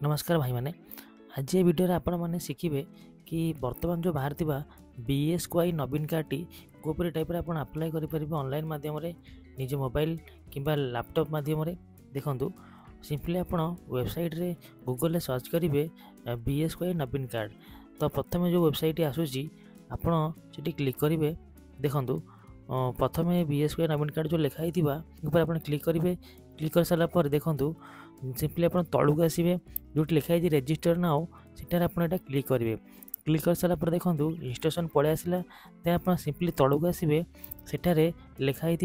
नमस्कार भाई मैंने आज ये वीडियो आपण मैंने शिखिबे कि वर्तमान जो बाहर BSKY नवीन कार्ड कोपर टाइप आप अप्लाई करेंगे ऑनलाइन माध्यम निज मोबाइल किंबा लैपटॉप माध्यम देखूँ सिंपली आप वेबसाइट रे गूगल सर्च करेंगे BSKY नवीन कार्ड। तो प्रथम जो वेबसाइट आसूसी आपड़ी क्लिक करेंगे देखूँ प्रथम BSKY नवीन कार्ड जो लिखाई आप क्लिक करेंगे। क्लिक कर सारापर देखूँ सिंपली आप तलू आसवे जो लिखाई रेजिस्टर नाउ सेटार आप क्लिक करेंगे। क्लिक कर सारापर देखूँ इंस्ट्रक्शन पलि आसला देन आप सिंपली तलू आसवे सेठार लिखाई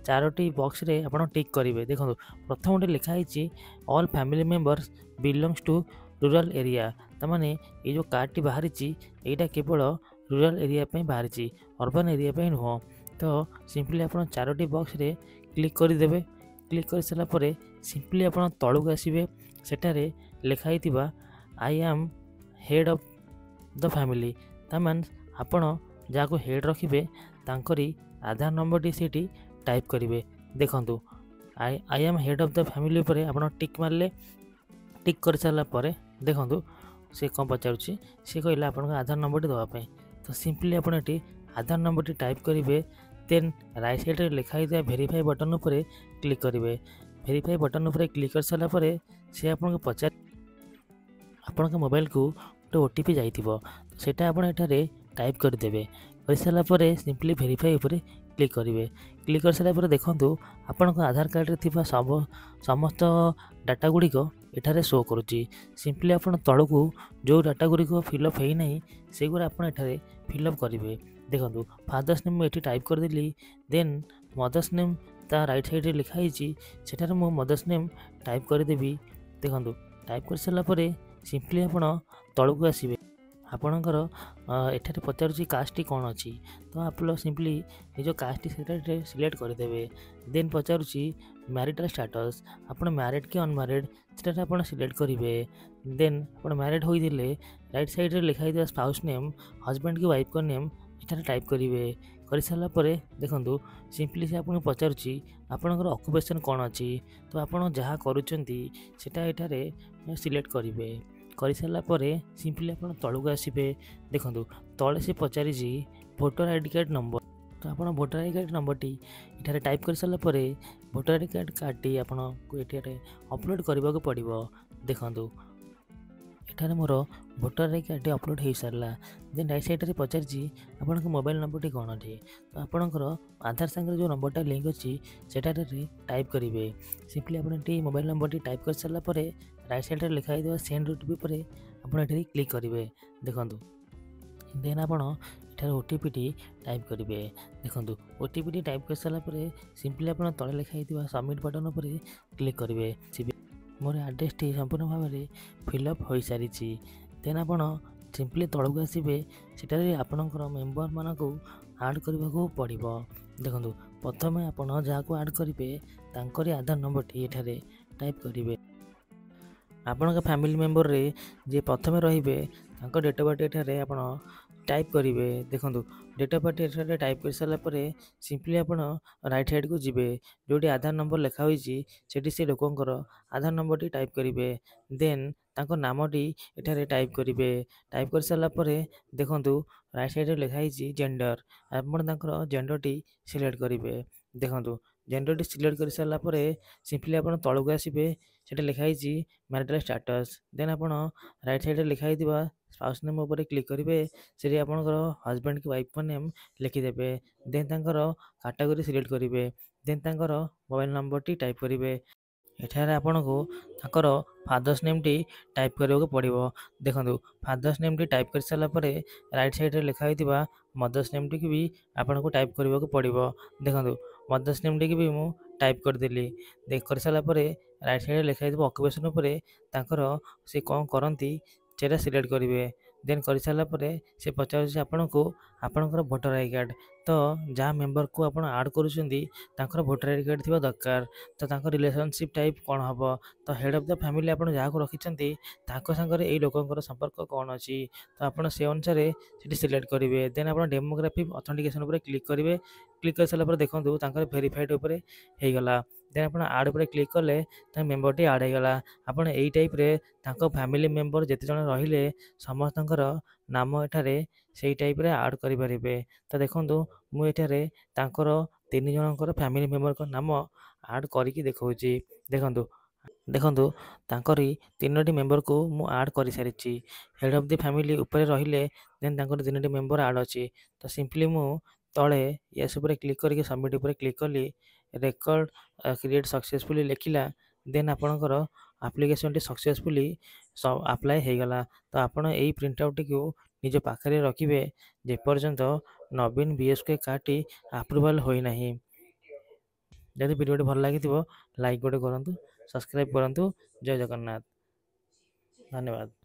चारोटी बॉक्स रे आप टिक करेंगे। देखो प्रथम गोटे लिखाई all family members belongs to rural area तमाने ये जो कार्ड बाहरी यहाँ केवल रूरल एरिया बाहरी अर्बन एरिया नुह। तो सिंपली आप चारोटी बॉक्स रे क्लिक करदे। क्लिक कर सारापर सिंपली आप तलू आसवे सेठार लिखाई I am head of the family तमान आपण जहाँ हेड रखिए तांकरी आधार नंबर टी टाइप करेंगे। देखूँ I am head of the family पर आप टिक मारे। टिक कर सारापर देखूँ सी कौन पचारूँ सी कहला आप आधार नंबर देवाई। तो सिंपली आप आधार नंबर टाइप करेंगे देन राइट साइड लिखाई वेरीफाई बटन उपर क्लिक करेंगे। वेरीफाई बटन उपर क्लिक कर सारापर सी आपको पचार आपण मोबाइल को गोटे ओटीपी जाइथिबो सेटा आपण एठारे टाइप करदेवे। कर सारापर सिंपली वेरीफाई उपर क्लिक करेंगे। क्लिक कर सारापर देखूँ आपण आधार कार्ड रे थिबा समस्त डाटा गुड़िक एठारे शो करुच्ची। सिंपली आप तलू जो डाटा गुड़िक फिलअप होना से गुड़ा आप फिलअप करेंगे। देखो फादर्स नेम ये टाइप करदेली देन मदर्स नेम ता राइट साइड लिखाई सेठार मो मदर्स नेम टाइप करदेवी। देखो टाइप कर सारापर सिंपली आप तलू आसवे आपणकर एठारे पचारूँ कास्ट कौन अच्छी। तो आप सिंपली निज कास्ट से सिलेक्ट करदे। देन पचारूँ मैरिटल स्टेटस आप मैरिड कि अनमैरिड से आप सिलेक्ट करेंगे। देन आप मैरिड होते राइट साइड लिखाई स्पाउस नेम हजबैंड की वाइफ का नेम ये टाइप करेंगे। कर सारापर देखूँ सिंपली से आपको पचारूँ आपणकर ऑक्युपेशन कौन अच्छी। तो आप जहाँ करूँचा एठारे सिलेक्ट करेंगे। कर सारापर सिंपली आप तलू आसवे देखूँ तले से पचारि भोटर आईडी कार्ड नंबर। तो आप voter ID card number T ये टाइप कर सारापर भोटर आईडी कार्ड टी आपको ये अपलोड करने को पड़ो। देखूँ एठार मोर भोटर आईडी कार्ड अपलोड हो सारा। देन राइट साइड पचारि आप मोबाइल नंबर टी कौन टी। तो आपणकर आधार सांगे जो नंबरटा लिंक अच्छी सेटार टाइप करेंगे। सिंपली आप मोबाइल नंबर टी टाइप कर सारापर राइट साइड लिखाई सेंड ओटीपी पर आप क्लिक करेंगे। देखूँ देन आप ओटीपी टी टाइप करेंगे। देखूँ ओटीपी टी टाइप कर सारापर सिंपली आप तले लिखाई सबमिट बटन पर क्लिक करेंगे। मोर एड्रेस टी संपूर्ण भाव में फिलअप हो सारी। देन आप सिंपली तलू आसवे सेटार आपणकर मेम्बर मानक आड करने को पड़ो। देखूँ प्रथम आप जहाँ को आड करेंगे तांकरी आधार नंबर टी ये टाइप करेंगे। आपण फैमिली मेम्बर रे जे प्रथम रे डेट ऑफ बर्थ एठारे आप टाइप करेंगे। देखो डेट ऑफ बर्थ एठारे टाइप कर सारापर सिंपली आप राइट साइड को जीवे जोटी आधार नंबर लिखाई से लोकंर आधार नंबर टी टाइप करेंगे। देन तांको नामटी एठारे टाइप करेंगे। टाइप कर सारापर देखूँ राइट साइड लिखाई जेंडर आप जेंडर टी सिलेक्ट करेंगे। देखूँ जेंडर टी सिलेक्ट कर सारापर सिंपली आप तलू आसवे से लिखाई मैरिटल स्टेटस। देन आप राइट साइड लिखाई स्पाउस नेम उपर क्लिक करेंगे से आपंकर हजबैंड की वाइफ का नेम लिखिदेवे। देन तांकर कैटेगरी सिलेक्ट करेंगे। देन तांकर मोबाइल नंबर टी टाइप करेंगे। एठार आपन को ताकर फादर्स नेम टी टाइप करने को पड़ो। देखो फादर्स नेम टी टाइप कर सारापर राइट साइड लिखाई मदर्स नेम टी भी आपन को टाइप करने को पड़ो। देखो मदर्स नेम टी भी मु टाइप करदेली। देख कर सारापर राइट साइड लिखाई ऑक्युपेशन उपर ताकर से कौन करती सेटा सिलेक्ट करेंगे। देन कर सारापर से पचार आपन को आपणकर भोटर आई कार्ड। तो जहाँ मेम्बर को आप आड कर भोटर आई कार्ड थी दरकार। तो रिलेशनशिप टाइप कौन हम। तो हेड ऑफ द फैमिली आप जहाँ को रखिंट सागर ये लोकर संपर्क कौन अच्छी। तो आप से अनुसार से सिलेक्ट करेंगे। देन आप डेमोग्राफी ऑथेंटिकेशन उपर क्लिक करेंगे। क्लिक कर सारापर देखूँ वेरीफाइड उपर हो गला। ଦେନ୍ ଆପଣ ଆଡ଼୍ ଉପରେ କ୍ଲିକ୍ କଲେ ତାଙ୍କ ମେମ୍ବରଟି ଆଡ଼୍ ହେଇଗଲା। ଆପଣ ଏଇ ଟାଇପ୍ରେ ତାଙ୍କ ଫ୍ୟାମିଲି ମେମ୍ବର ଯେତେ ଜଣ ରହିଲେ ସମସ୍ତଙ୍କର ନାମ ଏଠାରେ ସେଇ ଟାଇପ୍ରେ ଆଡ଼୍ କରିପାରିବେ। ତ ଦେଖନ୍ତୁ ମୁଁ ଏଠାରେ ତାଙ୍କର 3 ଜଣଙ୍କର ଫ୍ୟାମିଲି ମେମ୍ବରଙ୍କ ନାମ ଆଡ଼୍ କରିକି ଦେଖାଉଛି। ଦେଖନ୍ତୁ ତାଙ୍କରି 3ଟି ମେମ୍ବରକୁ ମୁଁ ଆଡ଼୍ କରିସାରିଛି। ହେଡ଼୍ ଅଫ୍ ଦି ଫ୍ୟାମିଲି ଉପରେ ରହିଲେ ଦେନ୍ ତାଙ୍କର 3ଟି ମେମ୍ବର ଆଡ଼୍ ଅଛି। ତ ସିମ୍ପଲି ମୁଁ ତଳେ ୟେସ୍ ଉପରେ କ୍ଲିକ୍ କରିକି ସବମିଟ୍ ଉପରେ କ୍ଲିକ୍ କଲି। ରେକର୍ଡ଼ କ୍ରିଏଟ୍ ସକ୍ସେସଫୁଲି ଲେଖିଲା। ଦେନ୍ ଆପଣଙ୍କର ଆପ୍ଲିକେସନଟି ସକ୍ସେସଫୁଲି ଆପ୍ଲାଏ ହେଇଗଲା। ତ ଆପଣ ଏଇ ପ୍ରିଣ୍ଟ ଆଉଟ୍ଟିକୁ ନିଜ ପାଖରେ ରଖିବେ ଯେପର୍ଯ୍ୟନ୍ତ ନବୀନ BSK କାର୍ଡ଼ଟି ଆପ୍ରୁଭାଲ୍ ହୋଇନାହିଁ। ଯଦି ଭିଡ଼ିଓଟି ଭଲ ଲାଗିଥିବ ଲାଇକ୍ ଗୋଟେ କରନ୍ତୁ, ସବସ୍କ୍ରାଇବ୍ କରନ୍ତୁ। ଜୟ ଜଗନ୍ନାଥ, ଧନ୍ୟବାଦ।